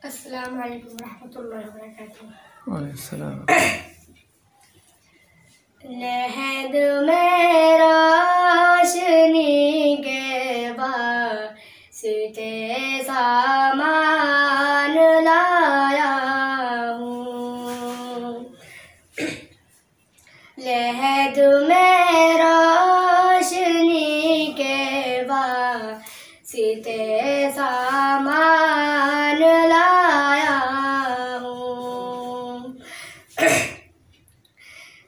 अस्सलाम वालेकुम रहमतुल्लाहि व बरकातुहू। वालेकुम। लहद में रोशनी के वास्ते सामान लाया हूँ। लहद में रोशनी के वास्ते सामान लाया हूँ।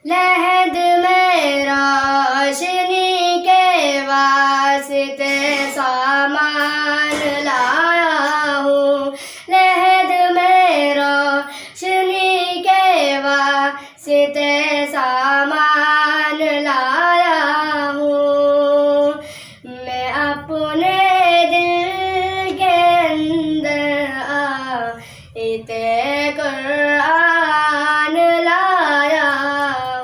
लहद में रोशनी के वास्ते सामान लाया हूँ। लहद में रोशनी के वास्ते सामान लाया हूँ। मैं अपने दिल के अंदर आयते कुरान लाया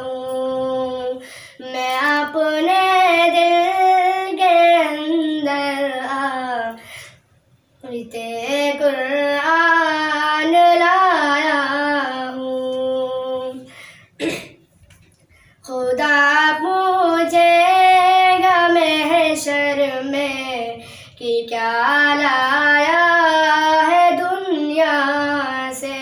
हूँ। मैं अपने दिल के अंदर आयते कुरान लाया हूँ। खुदा पूछेगा महशर में कि क्या लाया है दुनिया से।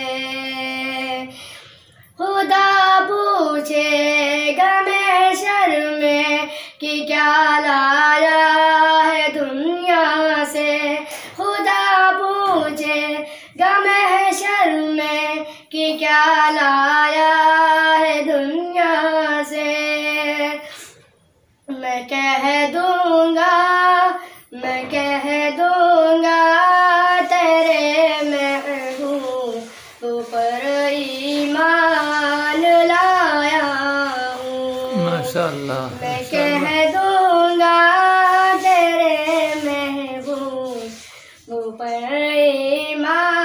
खुदा पूछेगा महशर में कि क्या लाया है दुनिया से। खुदा पूछेगा महशर में कि क्या लाया है दुनिया से। मैं कह दूंगा तेरे महबूब पर ईमान लाया हूँ। माशाअल्लाह। मैं कह दूंगा तेरे महबूब पर ईमान